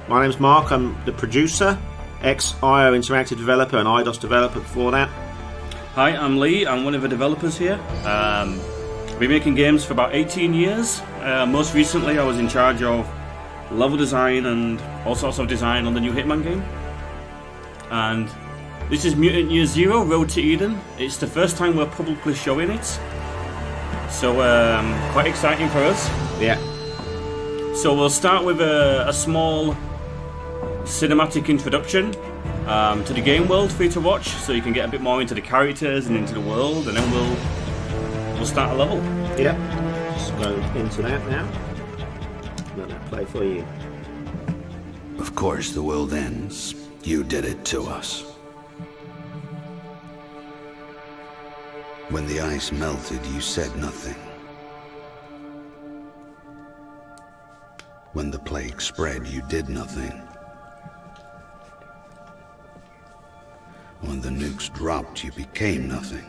My name's Mark, I'm the producer, ex-IO Interactive developer and IDOS developer before that. Hi, I'm Lee, I'm one of the developers here. I've been making games for about 18 years. Most recently I was in charge of level design and all sorts of design on the new Hitman game. And this is Mutant Year Zero, Road to Eden. It's the first time we're publicly showing it. So quite exciting for us. Yeah. So we'll start with a small cinematic introduction to the game world for you to watch, so you can get a bit more into the characters and into the world, and then we'll start a level. Yeah. Just go into that now. Let that play for you. Of course the world ends. You did it to us. When the ice melted, you said nothing. When the plague spread, you did nothing. When the nukes dropped, you became nothing.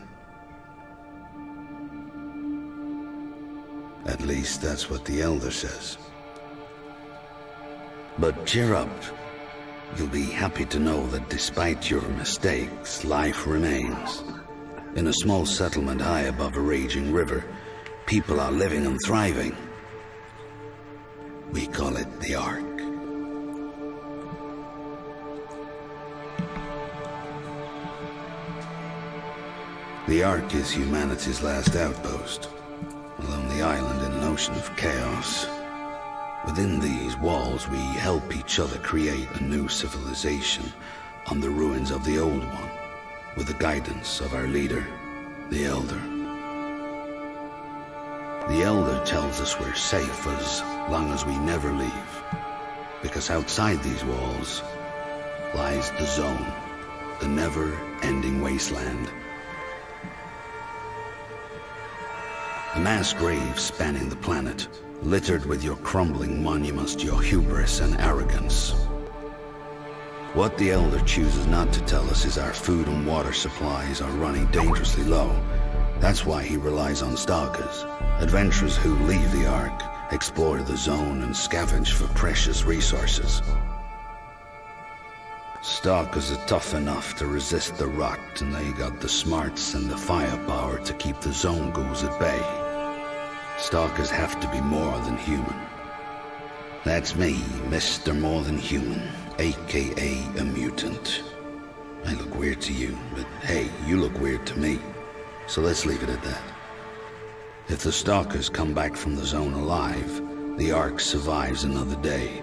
At least that's what the Elder says. But cheer up. You'll be happy to know that despite your mistakes, life remains. In a small settlement high above a raging river, people are living and thriving. We call it the Ark. The Ark is humanity's last outpost, a lonely island in an ocean of chaos. Within these walls, we help each other create a new civilization on the ruins of the old one, with the guidance of our leader, the Elder. The Elder tells us we're safe as long as we never leave, because outside these walls lies the Zone, the never-ending wasteland. A mass grave spanning the planet, littered with your crumbling monuments to your hubris and arrogance. What the Elder chooses not to tell us is our food and water supplies are running dangerously low. That's why he relies on stalkers, adventurers who leave the Ark, explore the Zone, and scavenge for precious resources. Stalkers are tough enough to resist the rot, and they got the smarts and the firepower to keep the Zone ghouls at bay. Stalkers have to be more than human. That's me, Mr. More Than Human, aka a mutant. I look weird to you, but hey, you look weird to me. So let's leave it at that. If the Stalkers come back from the Zone alive, the Ark survives another day.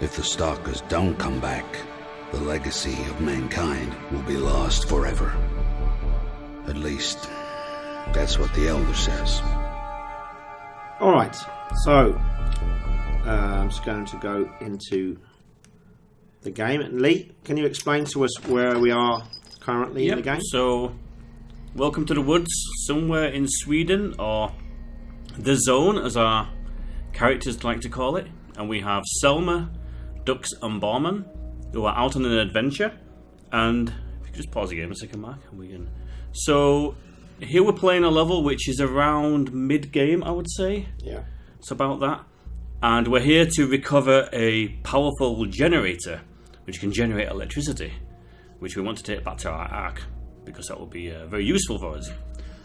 If the Stalkers don't come back, the legacy of mankind will be lost forever. At least, that's what the Elder says. Alright, so I'm just going to go into the game. Lee, can you explain to us where we are currently in the game? So, welcome to the woods, somewhere in Sweden, or the Zone, as our characters like to call it. And we have Selma, Dux, and Barman, who are out on an adventure. And if you could just pause the game a second, Mark, and we can. So here we're playing a level which is around mid-game, I would say. Yeah. It's about that. And we're here to recover a powerful generator, which can generate electricity, which we want to take back to our Ark, because that will be very useful for us.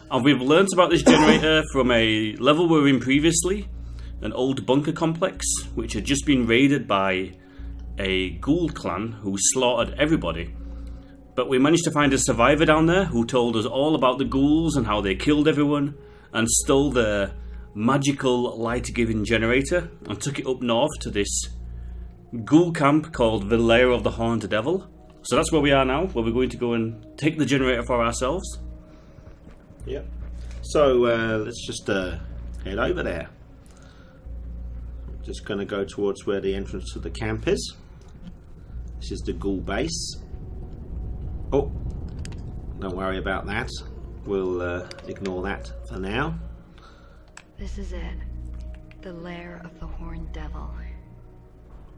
And we've learnt about this generator from a level we were in previously, an old bunker complex, which had just been raided by a ghoul clan who slaughtered everybody. But we managed to find a survivor down there who told us all about the ghouls and how they killed everyone and stole the magical light-giving generator and took it up north to this ghoul camp called the Lair of the Horned Devil. So that's where we are now, where we're going to go and take the generator for ourselves. Yep. So let's just head over there. I'm just going to go towards where the entrance to the camp is. This is the ghoul base. Oh, don't worry about that. We'll ignore that for now. This is it. The Lair of the Horned Devil.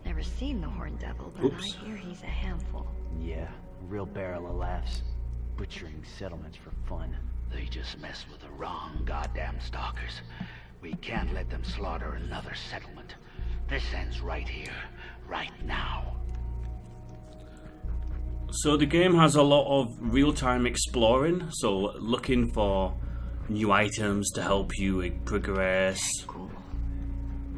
Never seen the Horned Devil, but Oops. I hear he's a handful. Yeah, a real barrel of laughs. Butchering settlements for fun. They just mess with the wrong goddamn stalkers. We can't let them slaughter another settlement. This ends right here, right now. So the game has a lot of real-time exploring, so looking for new items to help you progress, Cool.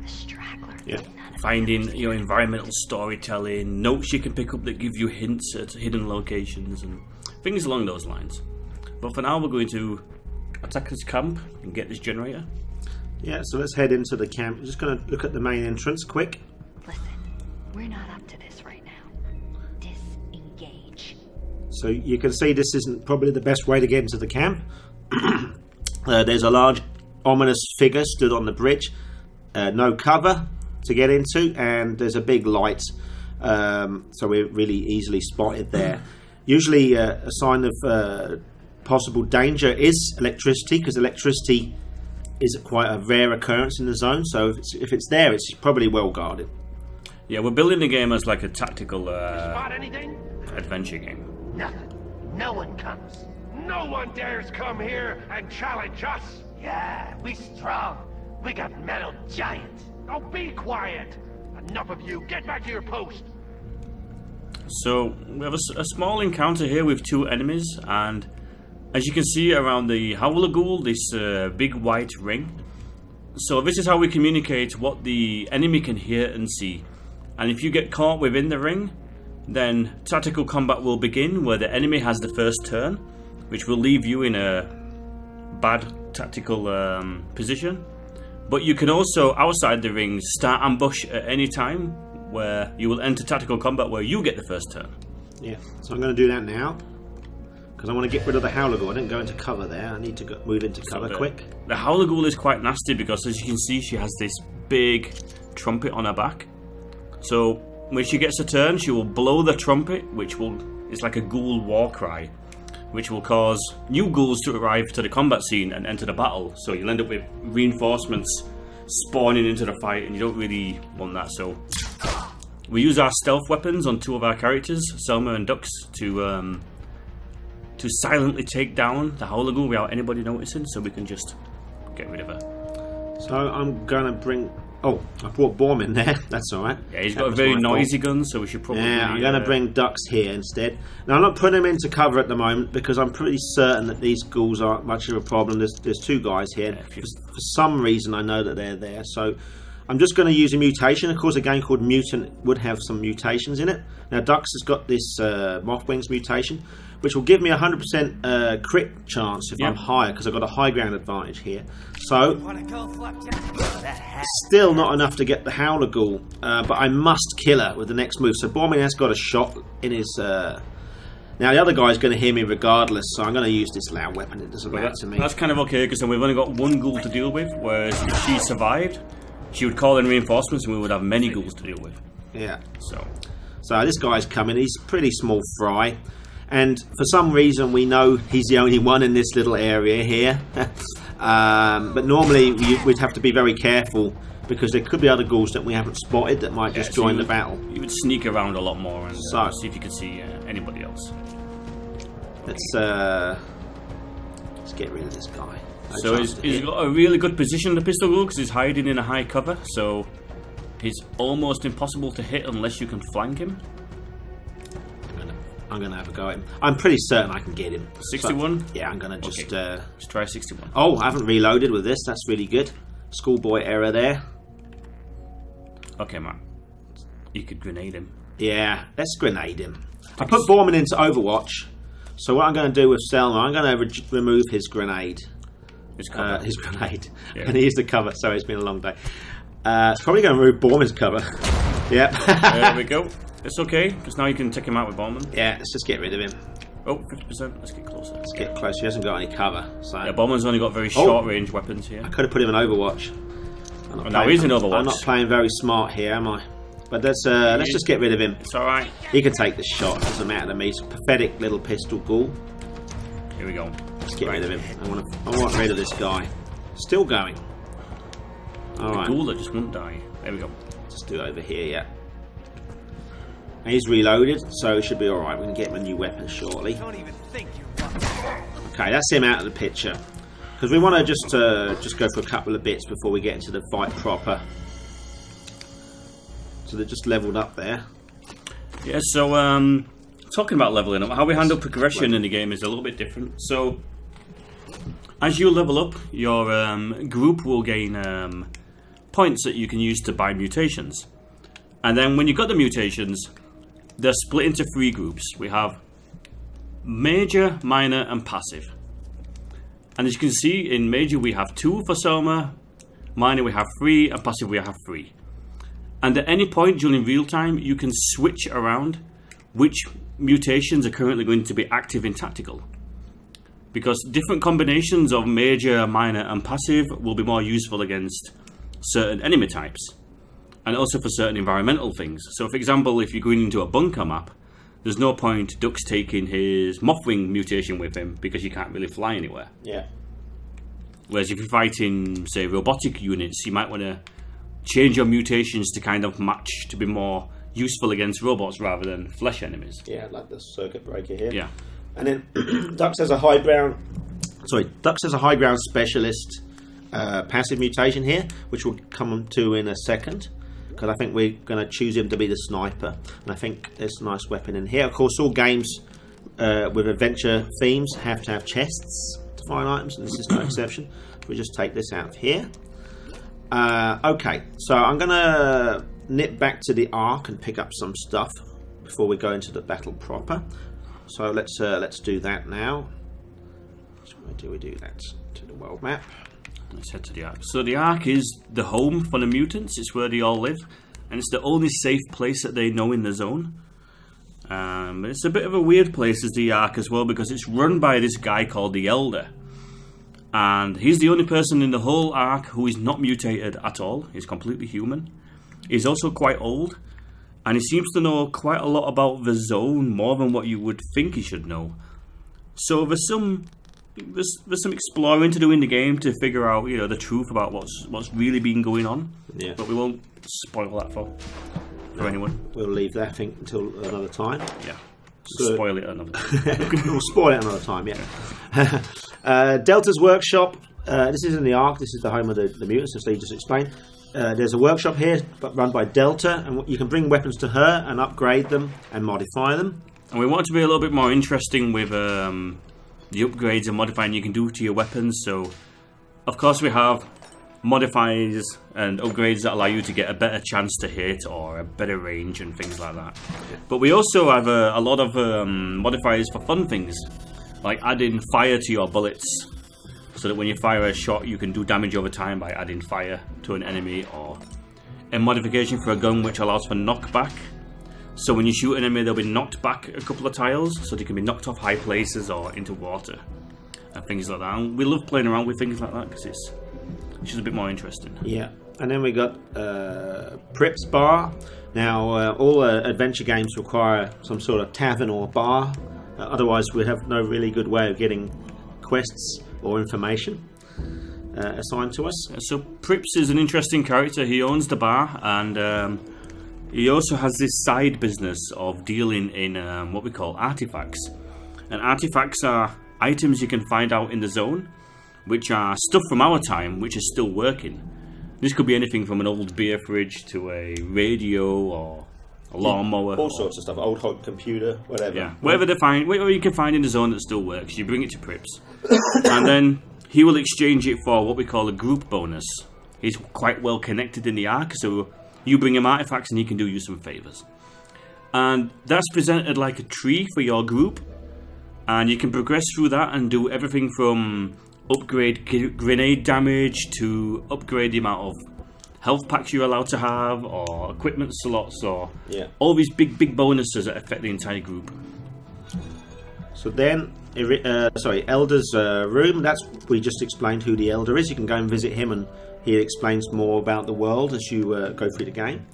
The straggler. Yeah. finding environmental storytelling, notes you can pick up that give you hints at hidden locations and things along those lines. But for now we're going to attack this camp and get this generator. Yeah, so let's head into the camp. I'm just going to look at the main entrance quick. Listen, we're not up to this right now. Disengage. So you can see this isn't probably the best way to get into the camp. There's a large ominous figure stood on the bridge. No cover to get into, and there's a big light, so we're really easily spotted there. Usually a sign of possible danger is electricity, because electricity is quite a rare occurrence in the zone, so if it's there, it's probably well guarded. Yeah, we're building the game as like a tactical Spot anything? adventure game. Nothing. No one comes. No one dares come here and challenge us. Yeah, we strong. We got metal giants. Oh, be quiet. Enough of you. Get back to your post. So we have a small encounter here with two enemies, and as you can see around the Howler Ghoul, this big white ring. So this is how we communicate what the enemy can hear and see. And if you get caught within the ring, then tactical combat will begin, where the enemy has the first turn, which will leave you in a bad tactical position. But you can also, outside the ring, start ambush at any time, where you will enter tactical combat where you get the first turn. Yeah, so I'm going to do that now, because I want to get rid of the Howler Ghoul. I didn't go into cover there. I need to move into cover quick. The Howler Ghoul is quite nasty because, as you can see, she has this big trumpet on her back. So when she gets a turn, she will blow the trumpet, which will, it's like a ghoul war cry, which will cause new ghouls to arrive to the combat scene and enter the battle. So you'll end up with reinforcements spawning into the fight, and you don't really want that. So we use our stealth weapons on two of our characters, Selma and Dux, to silently take down the Howler Ghoul without anybody noticing, so we can just get rid of her. So I'm going to bring... Oh, I brought Baum in there. That's all right. Yeah, he's got a very noisy gun, so we should probably... Yeah, I'm going to bring Dux here instead. Now, I'm not putting him into cover at the moment, because I'm pretty certain that these ghouls aren't much of a problem. There's two guys here. Yeah, For some reason, I know that they're there. So I'm just going to use a mutation. Of course, a game called Mutant would have some mutations in it. Now, Dux has got this Mothwings mutation, which will give me a 100% crit chance if I'm higher, because I've got a high ground advantage here. So, still not enough to get the Howler Ghoul, but I must kill her with the next move. So Bormin has got a shot in his... Now the other guy's going to hear me regardless, so I'm going to use this loud weapon. It doesn't matter to me. That's kind of okay, because then we've only got one ghoul to deal with, whereas if she survived, she would call in reinforcements and we would have many ghouls to deal with. Yeah. So this guy's coming. He's pretty small fry. And for some reason we know he's the only one in this little area here. But normally we'd have to be very careful, because there could be other ghouls that we haven't spotted that might just join the battle. You would sneak around a lot more and see if you could see anybody else. Let's get rid of this guy. So he's got a really good position, the pistol ghoul, because he's hiding in a high cover, so he's almost impossible to hit unless you can flank him. I'm going to have a go at him. I'm pretty certain I can get him. 61? So, yeah, I'm going to just... Let's try 61. Oh, I haven't reloaded with this. That's really good. Schoolboy error there. Okay, Matt. You could grenade him. Yeah, let's grenade him. I put Borman into Overwatch. So what I'm going to do with Selma, I'm going to remove his grenade. His grenade. Yeah. And he is the cover, so it's been a long day. It's probably going to remove Borman's cover. Yep. There we go. It's okay, because now you can take him out with Bowman. Yeah, let's just get rid of him. Oh, 50%. Let's get closer. Let's get close. He hasn't got any cover. So. Yeah, Bowman's only got very short range weapons here. I could have put him in Overwatch. Now he's in Overwatch. I'm not playing very smart here, am I? But let's just get rid of him. It's alright. He can take the shot. It doesn't matter to me. He's a pathetic little pistol ghoul. Here we go. Let's get rid of him. I want rid of this guy. Still going. Alright. The ghoul that just won't die. There we go. Just do it over here, yeah. And he's reloaded, so it should be alright. We can get him a new weapon shortly. Okay, that's him out of the picture. Because we want to just go for a couple of bits before we get into the fight proper. So they're just leveled up there. Yeah, so talking about leveling up, how we handle progression in the game is a little bit different. So as you level up, your group will gain points that you can use to buy mutations. And then when you've got the mutations, they're split into 3 groups. We have major, minor, and passive. And as you can see, in major we have 2 for Soma, minor we have 3, and passive we have 3. And at any point during real time, you can switch around which mutations are currently going to be active in tactical. Because different combinations of major, minor, and passive will be more useful against certain enemy types. And also for certain environmental things. So for example, if you're going into a bunker map, there's no point Duck's taking his Mothwing mutation with him because you can't really fly anywhere. Yeah. Whereas if you're fighting, say, robotic units, you might want to change your mutations to kind of match to be more useful against robots rather than flesh enemies. Yeah, like the circuit breaker here. Yeah. And then Dux has a high ground specialist passive mutation here, which we'll come to in a second, because I think we're going to choose him to be the sniper. And I think there's a nice weapon in here. Of course, all games with adventure themes have to have chests to find items, and this is no exception. So we just take this out of here. Okay, so I'm going to nip back to the Ark and pick up some stuff before we go into the battle proper. So let's do that now. So where do we do that? To the world map. Let's head to the Ark. So the Ark is the home for the mutants. It's where they all live, and it's the only safe place that they know in the zone. It's a bit of a weird place as the Ark as well, because it's run by this guy called the Elder. And he's the only person in the whole Ark who is not mutated at all. He's completely human. He's also quite old, and he seems to know quite a lot about the zone, more than what you would think he should know. So there's some exploring to do in the game to figure out, you know, the truth about what's really been going on. Yeah. But we won't spoil that for anyone. We'll leave that, I think, until another time. Yeah. So, spoil it another time. We'll spoil it another time, yeah. Delta's workshop. This is in the Ark. This is the home of the mutants, as Steve just explained. There's a workshop here run by Delta, and you can bring weapons to her and upgrade them and modify them. And we want it to be a little bit more interesting with the upgrades and modifying you can do to your weapons. So, of course, we have modifiers and upgrades that allow you to get a better chance to hit or a better range and things like that. But we also have a lot of modifiers for fun things, like adding fire to your bullets, so that when you fire a shot you can do damage over time by adding fire to an enemy, or a modification for a gun which allows for knockback. So when you shoot an enemy, they'll be knocked back a couple of tiles, so they can be knocked off high places or into water and things like that. And we love playing around with things like that because it's just a bit more interesting. Yeah, and then we got Prip's Bar. Now, all adventure games require some sort of tavern or bar. Otherwise, we have no really good way of getting quests or information assigned to us. So Prips is an interesting character. He owns the bar, and he also has this side business of dealing in what we call artifacts. And artifacts are items you can find out in the zone, which are stuff from our time which is still working. This could be anything from an old beer fridge to a radio or a lawnmower. All sorts of stuff, old hot computer, whatever. Yeah, whatever you can find in the zone that still works, you bring it to Prips. And then he will exchange it for what we call a group bonus. He's quite well connected in the Ark, so you bring him artifacts and he can do you some favours. And that's presented like a tree for your group, and you can progress through that and do everything from upgrade grenade damage to upgrade the amount of health packs you're allowed to have, or equipment slots, or all these big bonuses that affect the entire group. So then, Elder's room. We just explained who the Elder is. You can go and visit him, and he explains more about the world as you go through the game.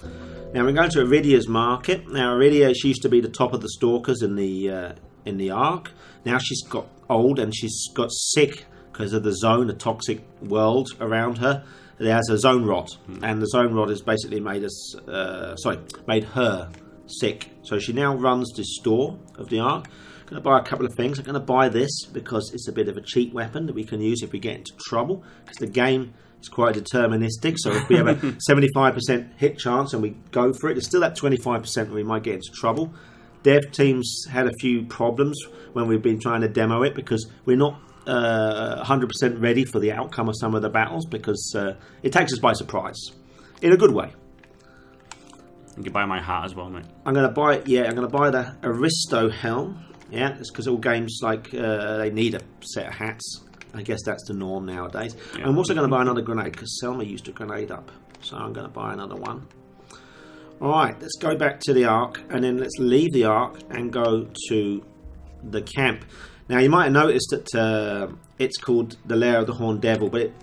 Now we're going to Iridia's market. Now Iridia, she used to be the top of the stalkers in the Ark. Now she's got old and she's got sick because of the zone, the toxic world around her. There has a zone rot, and the zone rot has basically made her sick. So she now runs the store of the Ark. I'm going to buy a couple of things. I'm going to buy this because it's a bit of a cheat weapon that we can use if we get into trouble, because the game It's quite deterministic. So if we have a 75% hit chance and we go for it, there's still that 25% where we might get into trouble. Dev teams had a few problems when we've been trying to demo it because we're not 100% ready for the outcome of some of the battles because it takes us by surprise in a good way. You can buy my hat as well, mate. I'm going to buy the Aristo helm. Yeah, it's because all games like they need a set of hats. I guess that's the norm nowadays. Yeah. I'm also going to buy another grenade because Selma used a grenade up, so I'm going to buy another one. Alright, let's go back to the Ark, and then let's leave the Ark and go to the camp. Now, you might have noticed that it's called the Lair of the Horned Devil, but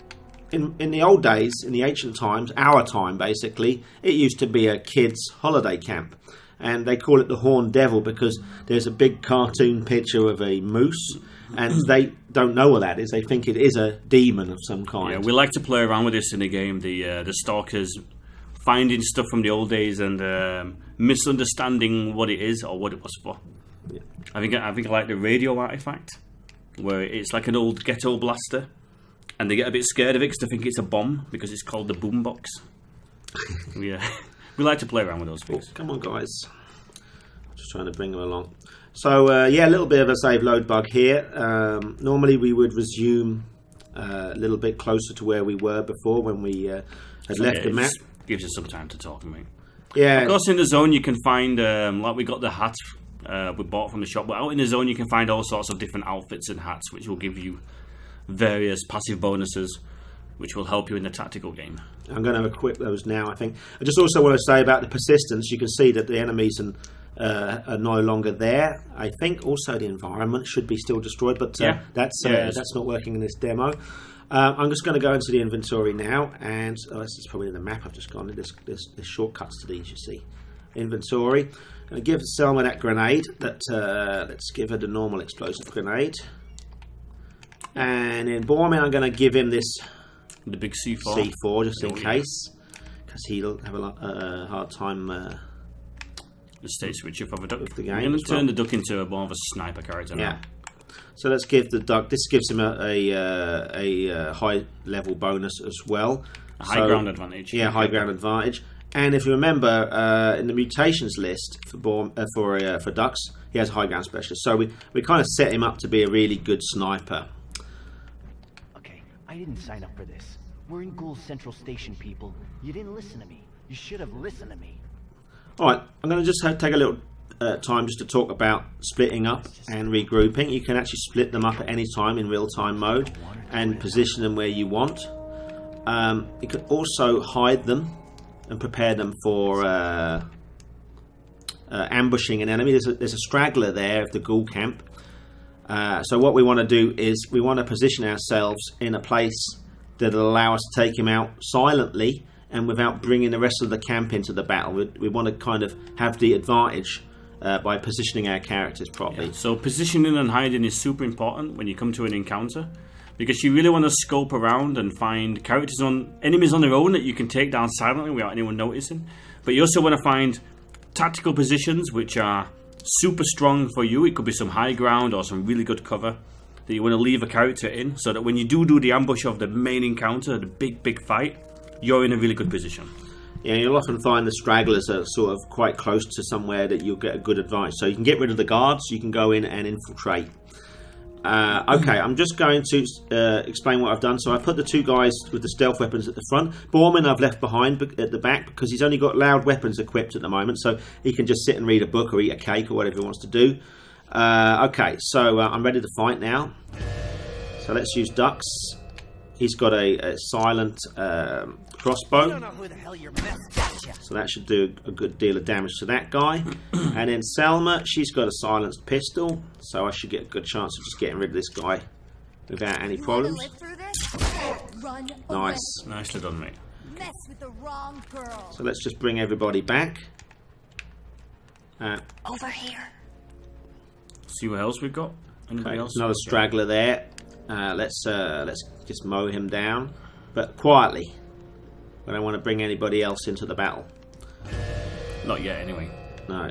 in the old days, in the ancient times, our time basically, it used to be a kids' holiday camp. And they call it the Horned Devil because there's a big cartoon picture of a moose, and they don't know what that is. They think it is a demon of some kind. Yeah, we like to play around with this in the game, the stalkers finding stuff from the old days and misunderstanding what it is or what it was for. Yeah. I think I like the radio artifact, where it's like an old ghetto blaster, and they get a bit scared of it because they think it's a bomb because it's called the boombox. Yeah, we like to play around with those things. Oh, come on, guys! Just trying to bring them along. So yeah, a little bit of a save load bug here. Normally we would resume a little bit closer to where we were before when we had left the map. Gives you some time to talk, mate. Yeah. Of course, in the zone you can find, like we got the hat we bought from the shop, but out in the zone you can find all sorts of different outfits and hats which will give you various passive bonuses which will help you in the tactical game. I'm going to equip those now, I think. I just also want to say about the persistence, you can see that the enemies are no longer there. I think also the environment should be still destroyed, but that's not working in this demo. I'm just going to go into the inventory now, and this is probably in the map I've just gone. There's shortcuts to these, you see. Inventory. I'm going to give Selma that grenade. Let's give her the normal explosive grenade. And in Borman, I'm going to give him this the big C4. C4 just in case, because he'll have a hard time. The state switcher for the duck. The game I'm going to turn the duck into more of a sniper character now. Yeah. So let's give the duck. This gives him a high level bonus as well. A high ground advantage. Yeah, high ground advantage. And if you remember, in the mutations list for ducks, he has a high ground specialist. So we kind of set him up to be a really good sniper. Okay, I didn't sign up for this. We're in Ghoul's Central Station, people. You didn't listen to me. You should have listened to me. All right, I'm going to just take a little time just to talk about splitting up and regrouping. You can actually split them up at any time in real-time mode and position them where you want. You can also hide them and prepare them for ambushing an enemy. There's a straggler there of the ghoul camp. So what we want to do is we want to position ourselves in a place that will allow us to take him out silently and without bringing the rest of the camp into the battle. We want to kind of have the advantage by positioning our characters properly. Yeah. So positioning and hiding is super important when you come to an encounter, because you really want to scope around and find enemies on their own that you can take down silently without anyone noticing. But you also want to find tactical positions which are super strong for you. It could be some high ground or some really good cover that you want to leave a character in, so that when you do the ambush of the main encounter, the big fight, you're in a really good position. Yeah, you'll often find the stragglers are sort of quite close to somewhere that you'll get a good advantage. So you can get rid of the guards, you can go in and infiltrate. Okay, I'm just going to explain what I've done. So I put the two guys with the stealth weapons at the front. Borman I've left behind at the back because he's only got loud weapons equipped at the moment, so he can just sit and read a book or eat a cake or whatever he wants to do. Okay, so I'm ready to fight now. So let's use ducks. He's got a silent crossbow, so that should do a good deal of damage to that guy. And then Selma, she's got a silenced pistol, so I should get a good chance of just getting rid of this guy without any problems. Nice. Nicely done, mate. Mess with the wrong girl. So let's just bring everybody back. Over here. See what else we've got. Anybody Okay, else? another straggler there. Let's just mow him down, but quietly. I don't want to bring anybody else into the battle. Not yet, anyway. No,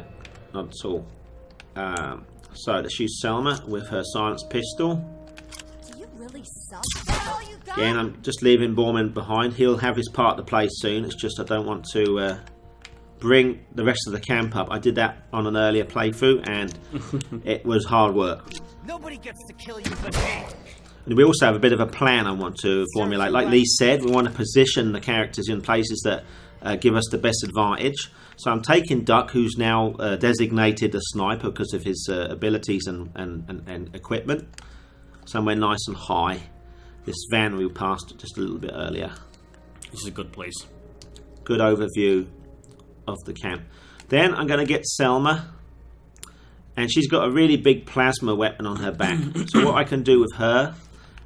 not at all. So let's use Selma with her silenced pistol. Do you really really suck? That's all you got? Again, I'm just leaving Borman behind. He'll have his part to play soon. It's just I don't want to bring the rest of the camp up. I did that on an earlier playthrough, and it was hard work. Nobody gets to kill you but me. And we also have a bit of a plan I want to formulate. Like Lee said, we want to position the characters in places that give us the best advantage. So I'm taking Duck, who's now designated a sniper because of his abilities and equipment, somewhere nice and high. This van we passed just a little bit earlier. This is a good place. Good overview of the camp. Then I'm going to get Selma, and she's got a really big plasma weapon on her back. So what I can do with her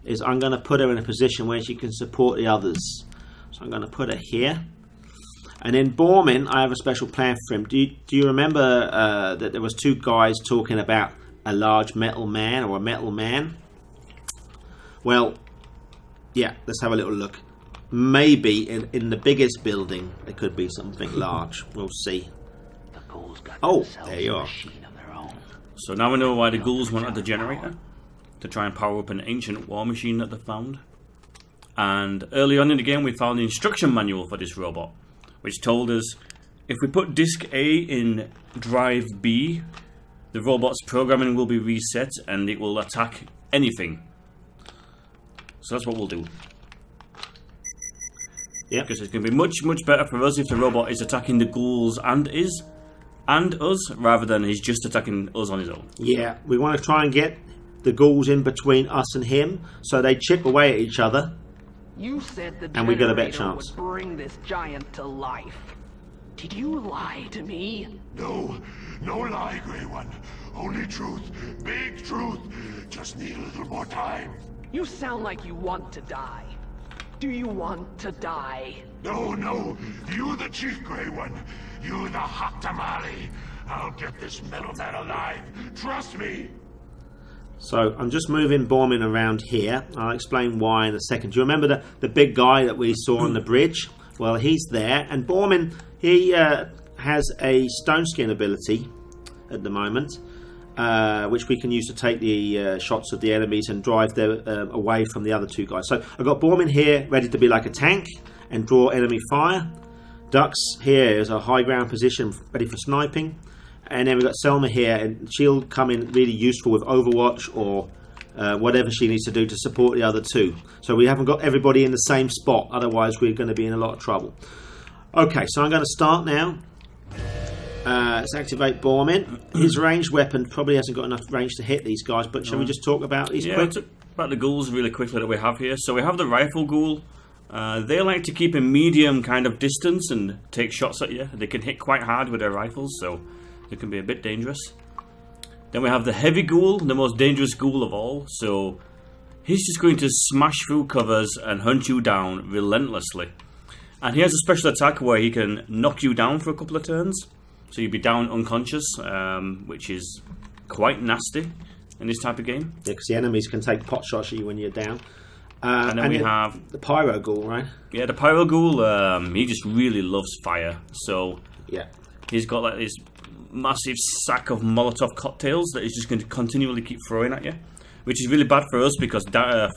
is I'm going to put her in a position where she can support the others. So I'm going to put her here. And then Borman, I have a special plan for him. Do you remember that there was two guys talking about a large metal man or a metal man? Well, yeah, let's have a little look. Maybe in the biggest building there could be something large. We'll see. Oh, there you are. So now we know why the ghouls wanted the generator, to try and power up an ancient war machine that they found. And early on in the game we found the instruction manual for this robot, which told us if we put disk A in drive B, the robot's programming will be reset and it will attack anything. So that's what we'll do. Yeah, because it's going to be much better for us if the robot is attacking the ghouls and us, rather than he's just attacking us on his own. Yeah, we want to try and get the ghouls in between us and him, so they chip away at each other. You said the and we got a better generator chance. would bring this giant to life. Did you lie to me? No, no lie, Grey One. Only truth, big truth. Just need a little more time. You sound like you want to die. Do you want to die? No, no. You the chief, Grey One. You the hot tamale. I'll get this metal man alive. Trust me. So I'm just moving Borman around here. I'll explain why in a second. Do you remember the big guy that we saw on the bridge? Well, he's there. And Borman, he has a stone skin ability at the moment, which we can use to take the shots of the enemies and drive them away from the other two guys. So I've got Borman here ready to be like a tank and draw enemy fire. Dux here is a high ground position ready for sniping. And then we've got Selma here, and she'll come in really useful with Overwatch or whatever she needs to do to support the other two. So we haven't got everybody in the same spot, otherwise we're going to be in a lot of trouble. Okay, so I'm going to start now. Let's activate Borman. His ranged weapon probably hasn't got enough range to hit these guys, but shall we just talk about these quick? About the ghouls really quickly that we have here. So we have the rifle ghoul. They like to keep a medium kind of distance and take shots at you. They can hit quite hard with their rifles, so it can be a bit dangerous. Then we have the heavy ghoul, the most dangerous ghoul of all. So he's just going to smash through covers and hunt you down relentlessly. And he has a special attack where he can knock you down for a couple of turns. So you'd be down unconscious, which is quite nasty in this type of game. Yeah, because the enemies can take pot shots at you when you're down. And then we have the pyro ghoul, right? Yeah, the pyro ghoul. He just really loves fire. So yeah, he's got like this massive sack of Molotov cocktails that he's just going to continually keep throwing at you, which is really bad for us because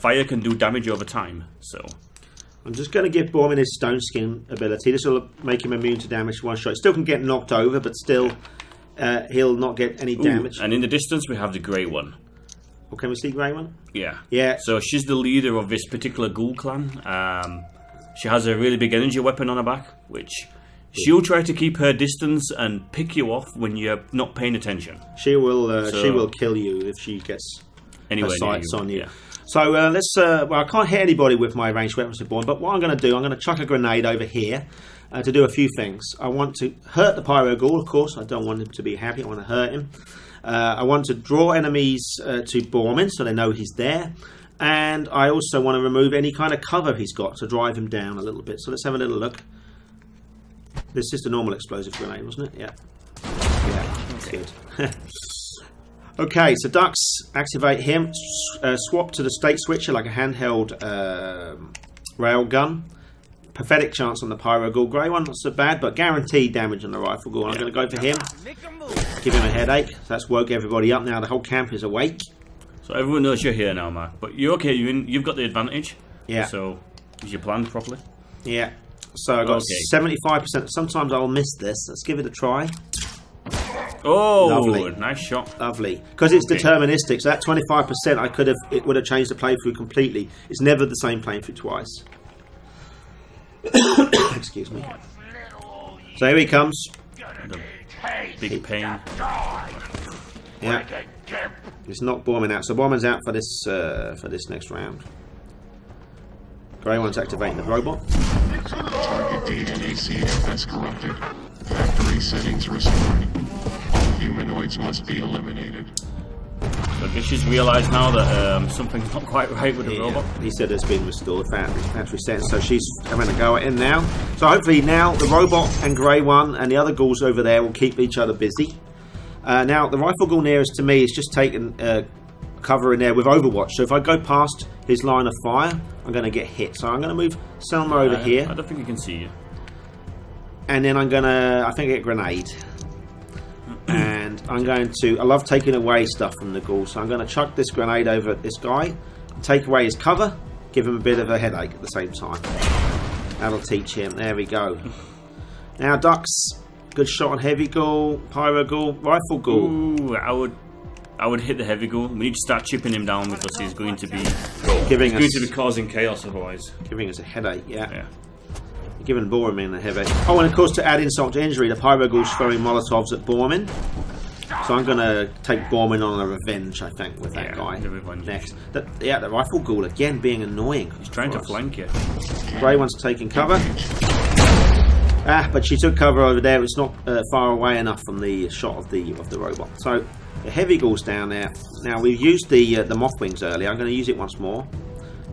fire can do damage over time. So I'm just going to give Borman his stone skin ability. This will make him immune to damage one shot. He still can get knocked over, but still he'll not get any damage. And in the distance we have the grey one. Oh, can we see grey one? Yeah. Yeah. So she's the leader of this particular ghoul clan. She has a really big energy weapon on her back, which she'll try to keep her distance and pick you off when you're not paying attention. She will kill you if she gets her sights on you. Yeah. So let's. Well, I can't hit anybody with my ranged weapons with Born, but what I'm going to do, I'm going to chuck a grenade over here to do a few things. I want to hurt the pyro ghoul, of course. I don't want him to be happy. I want to hurt him. I want to draw enemies to Borman so they know he's there. And I also want to remove any kind of cover he's got to drive him down a little bit. So let's have a little look. This is the normal explosive grenade, wasn't it? Yeah. Yeah, that's good. Okay, so Dux, activate him. Swap to the state switcher like a handheld railgun. Pathetic chance on the pyro ghoul. Grey one, not so bad, but guaranteed damage on the rifle ghoul. I'm going to go for him. Give him a headache. That's woke everybody up now. The whole camp is awake. So everyone knows you're here now, Mark. But you're okay. You've got the advantage. Yeah. So is your plan properly? Yeah. So I got 75%. Sometimes I'll miss this. Let's give it a try. Oh, Lovely. Nice shot. Lovely. Because it's deterministic. So that 25%, it would have changed the playthrough completely. It's never the same playthrough twice. Excuse me. So here he comes. The big pain. Yeah. It's not Borman out. So Borman's out for this next round. Grey One's activating the robot. Target data and ACFS corrupted. Factory settings restored. All humanoids must be eliminated. So she's realised now that something's not quite right with the robot. He said it's been restored, factory settings. So she's having to go at him now. So hopefully now the robot and Grey One and the other ghouls over there will keep each other busy. Now the rifle ghoul nearest to me is just taking cover in there with Overwatch. So if I go past his line of fire, I'm going to get hit. So I'm going to move Selma over here. I don't think he can see you. And then I'm going to, I think, get a grenade. And I'm going to, I love taking away stuff from the ghoul. So I'm going to chuck this grenade over at this guy, take away his cover, give him a bit of a headache at the same time. That'll teach him. There we go. Now ducks. Good shot on heavy ghoul, pyro ghoul, rifle ghoul. Ooh, I would hit the heavy ghoul. We need to start chipping him down because he's going to be causing chaos otherwise. Giving us a headache, yeah. Giving Borman a headache. Oh, and of course to add insult to injury, the pyro ghoul's throwing Molotovs at Borman. So I'm going to take Borman on a revenge, I think, with that guy next. The rifle ghoul again being annoying. He's trying to flank you. Grey One's taking cover. But she took cover over there. It's not far away enough from the shot of the robot. So the heavy ghoul's down there. Now we've used the moth wings earlier. I'm going to use it once more,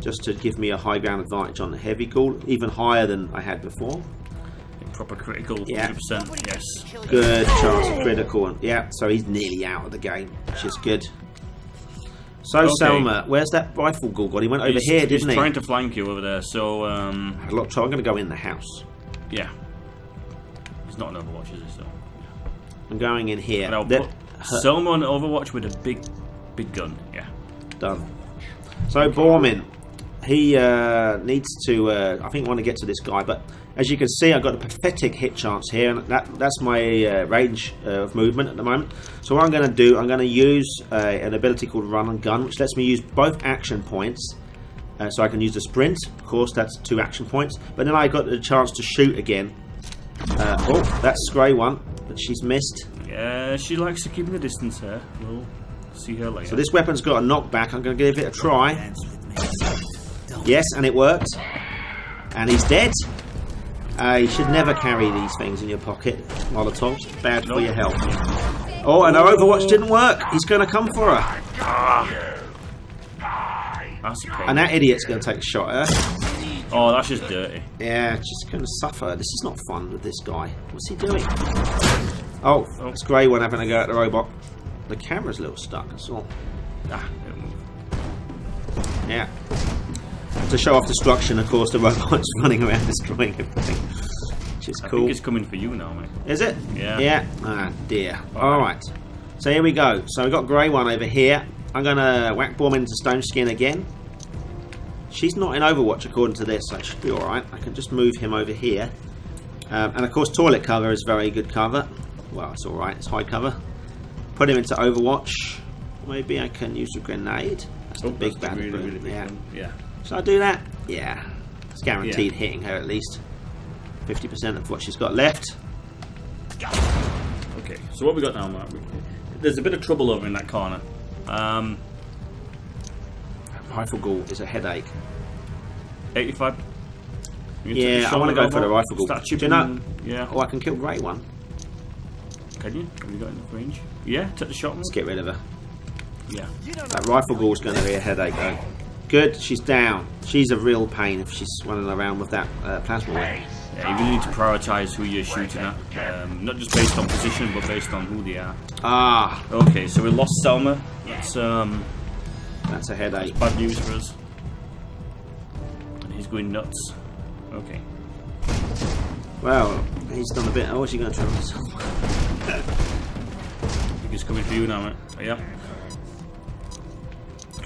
just to give me a high ground advantage on the heavy ghoul, even higher than I had before. Proper critical, 100%. Yes. Good chance of critical. Yeah. So he's nearly out of the game, which is good. So Selma, where's that rifle ghoul gone? He went over here, didn't he? He's trying to flank you over there. So a lot of trouble. I'm going to go in the house. Yeah. He's not an Overwatch, is he? So I'm going in here. And I'll put Selma on Overwatch with a big gun. Yeah. Done. So Borman, he needs to. I think I want to get to this guy, but as you can see, I've got a pathetic hit chance here, and that's my range of movement at the moment. So what I'm going to do, I'm going to use an ability called Run and Gun, which lets me use both action points. So I can use the sprint. Of course, that's 2 action points. But then I got the chance to shoot again. Oh, that's Grey One, but she's missed. Yeah, she likes to keep in the distance here. We'll see her later. So this weapon's got a knockback. I'm going to give it a try. Yes, and it worked. And he's dead. You should never carry these things in your pocket. Molotovs, bad for your health. Oh, and our Overwatch didn't work. He's going to come for her. And that idiot's going to take a shot at her. Oh, that's just dirty. Yeah, she's going to suffer. This is not fun with this guy. What's he doing? Oh, it's Grey One having a go at the robot. The camera's a little stuck, that's all. It'll move. Yeah. To show off destruction, of course, the robot's running around destroying everything. Which is cool. I think it's coming for you now, mate. Is it? Yeah. Yeah. Ah, dear. Alright. So here we go. So we've got Grey One over here. I'm going to whack Borman into Stone Skin again. She's not in Overwatch according to this, so it should be alright. I can just move him over here. And of course toilet cover is very good cover. Well, it's alright, it's high cover. Put him into Overwatch. Maybe I can use a grenade. That's the big bad really big one. Yeah. Should I do that? Yeah. It's guaranteed hitting her at least. 50% of what she's got left. Okay, so what we got now, Mark? There's a bit of trouble over in that corner. Rifle ghoul is a headache. 85. Yeah, I want to go for the rifle ghoul. Start Do you know? Yeah. Oh, I can kill Grey One. Can you? Have you got enough range? Yeah, take the shot. Let's get rid of her. Yeah. That rifle ghoul's going to be a headache though. Good, she's down. She's a real pain if she's running around with that plasma weapon. Yeah, you really need to prioritise who you're shooting at. Not just based on position, but based on who they are. Ah. Okay, so we lost Selma. That's a headache. Bad news for us. And he's going nuts. Okay. Well, he's done a bit. Oh, what's he going to try with himself? I think he's coming for you now, mate. Yeah.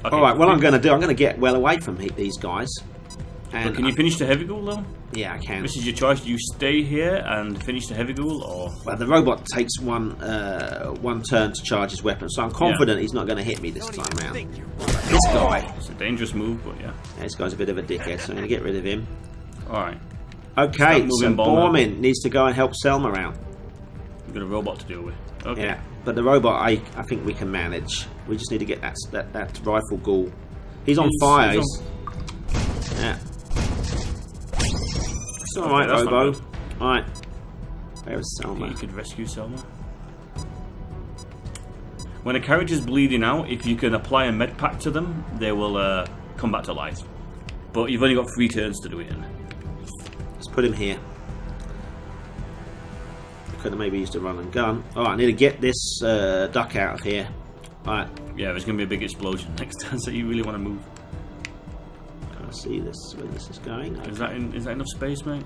Okay. All right. What I'm going to do, I'm going to get well away from these guys. And But can you finish the heavy ghoul though? Yeah, I can. This is your choice. Do you stay here and finish the heavy ghoul, or Well, the robot takes one turn to charge his weapon, so I'm confident he's not going to hit me this time round. This guy. it's a dangerous move? But yeah. This guy's a bit of a dickhead, so I'm going to get rid of him. All right. Okay, Start so moving Borman. Borman needs to go and help Selma out. We've got a robot to deal with. Okay. Yeah, but the robot, I think we can manage. We just need to get that rifle ghoul. He's on fire. Yeah. It's all right, that's not Robo. good. All right. There's Selma. You could rescue Selma. When a character's bleeding out, if you can apply a med pack to them, they will come back to life. But you've only got 3 turns to do it in. Let's put him here. I could have maybe used a run and gun. Alright, I need to get this duck out of here. Alright, Yeah, there's going to be a big explosion next time, so you really want to move. can I see this where this is going? Is that enough space, mate?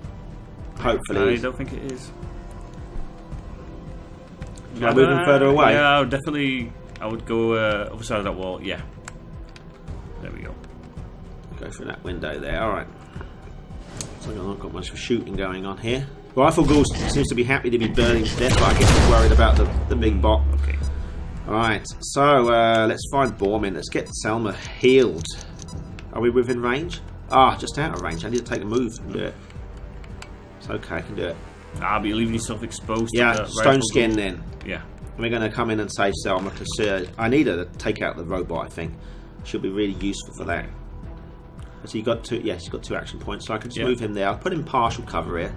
Hopefully. I don't think it is. Should I move him further away? Yeah, I would go other side of that wall. Yeah. There we go. Go through that window there. Alright. So I've not got much of shooting going on here. Rifle Ghoul seems to be happy to be burning to death, but I guess he's worried about the big bot. Okay. Alright, so let's find Borman. Let's get Selma healed. Are we within range? Ah, just out of range. I need to take a move and do it. It's okay, I can do it. But you're leaving yourself exposed Yeah, to the stone rifle skin ghoul. then. Yeah. We're going to come in and save Selma because I need her to take out the robot, I think. She'll be really useful for that. So you got 2, yes, you've got 2 action points, so I can just move him there. I'll put him partial cover here.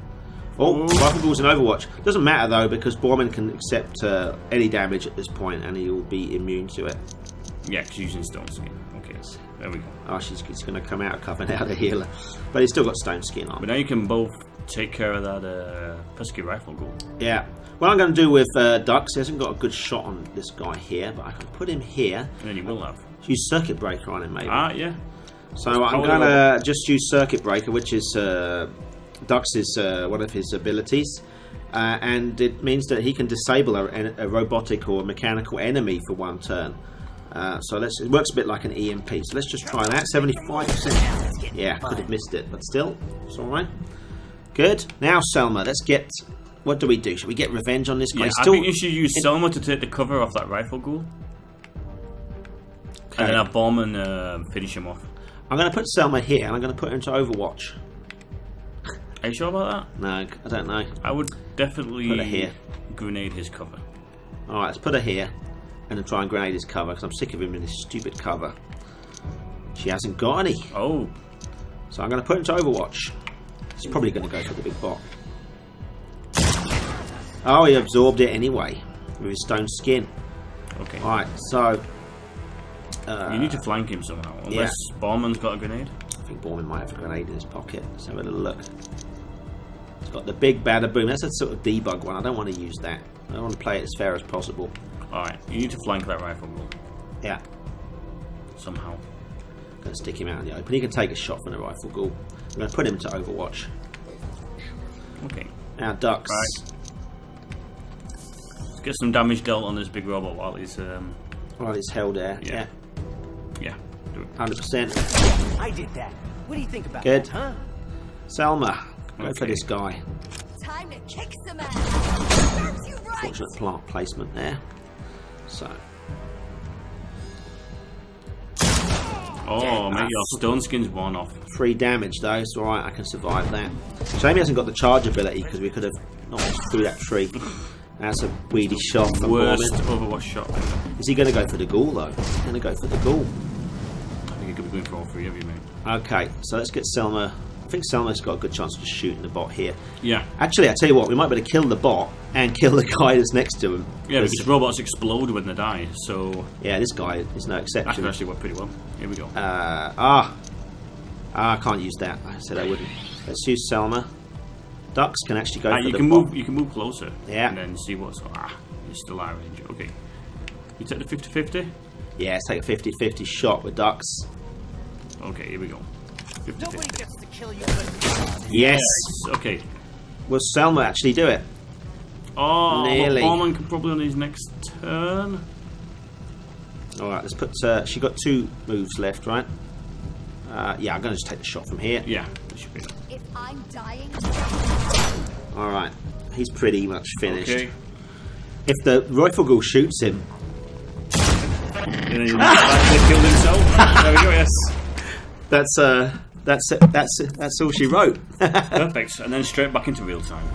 Oh, Rifle Ghoul's in Overwatch. Doesn't matter though, because Borman can accept any damage at this point and he'll be immune to it. Yeah, because using stone skin. Okay, there we go. Oh, she's going to come out of cover now to heal her. But he's still got stone skin on. But now you can both take care of that pesky rifle ghoul. Yeah. What I'm going to do with Dux, he hasn't got a good shot on this guy here, but I can put him here. And then you will have. Use Circuit Breaker on him, maybe. Yeah. So I'm going to just use Circuit Breaker, which is Dux is one of his abilities. And it means that he can disable a robotic or mechanical enemy for 1 turn. So it works a bit like an EMP. So let's just try that. 75%. Yeah, could have missed it, but still, it's alright. Good. Now, Selma, let's get... What do we do? Should we get revenge on this guy? Yeah, I think you should use Selma to take the cover off that rifle ghoul. Okay. And then have Borman finish him off. I'm going to put Selma here, and I'm going to put her into Overwatch. Are you sure about that? No, I don't know. I would definitely put her here. Grenade his cover. Alright, let's put her here, and then try and grenade his cover, because I'm sick of him in his stupid cover. She hasn't got any. Oh. So I'm going to put her into Overwatch. He's probably going to go for the big bot. Oh, he absorbed it anyway with his stone skin. Okay. Alright, so... you need to flank him somehow, unless Borman's got a grenade. I think Borman might have a grenade in his pocket. Let's have a little look. It's got the big bada boom. That's a sort of debug one. I don't want to use that. I want to play it as fair as possible. Alright, you need to flank that rifle ghoul. Yeah. Somehow. I'm going to stick him out in the open. He can take a shot from the rifle ghoul. I'm going to put him to Overwatch. Okay. Now, Dux. Right. Let's get some damage dealt on this big robot while he's... While he's held there. Yeah. Yeah. Do it. 100%. I did that. What do you think about Good. that, huh? Selma. Go for this guy. Time to kick some ass. Serves you right. Fortunate plant placement there. So. Oh, maybe your stone skin's worn off. 3 damage though. It's alright. I can survive that. Shame he hasn't got the charge ability because we could have knocked through that tree. That's a weedy shot from Worst Borman. Overwatch shot. Is he going to go for the ghoul though? He's going to go for the ghoul. I think he could be going for all 3 of you, mate. Okay, so let's get Selma. I think Selma's got a good chance of shooting the bot here. Yeah. Actually, I tell you what, we might be able to kill the bot and kill the guy that's next to him. Yeah, because robots explode when they die, so... Yeah, this guy is no That exception. could actually work pretty well. Here we go. I can't use that. I said I wouldn't. Let's use Selma. Dux can actually go for you the can bot. move. You can move closer. Yeah. And then see what's... you're still out of range. Okay. You take the 50-50? Yeah, let's take a 50-50 shot with Dux. Okay, here we go. 50-50. Nobody gets to kill you but... Yes! Okay. Will Selma actually do it? Oh, Nearly. Borman can probably on his next turn. Alright, let's put... she got 2 moves left, right? Yeah, I'm going to just take the shot from here. Yeah, it should be. If I'm dying, Alright, he's pretty much finished. Okay. If the rifle ghoul shoots him... And then he killed himself. There we go, yes. That's all she wrote. Perfect. And then straight back into real time.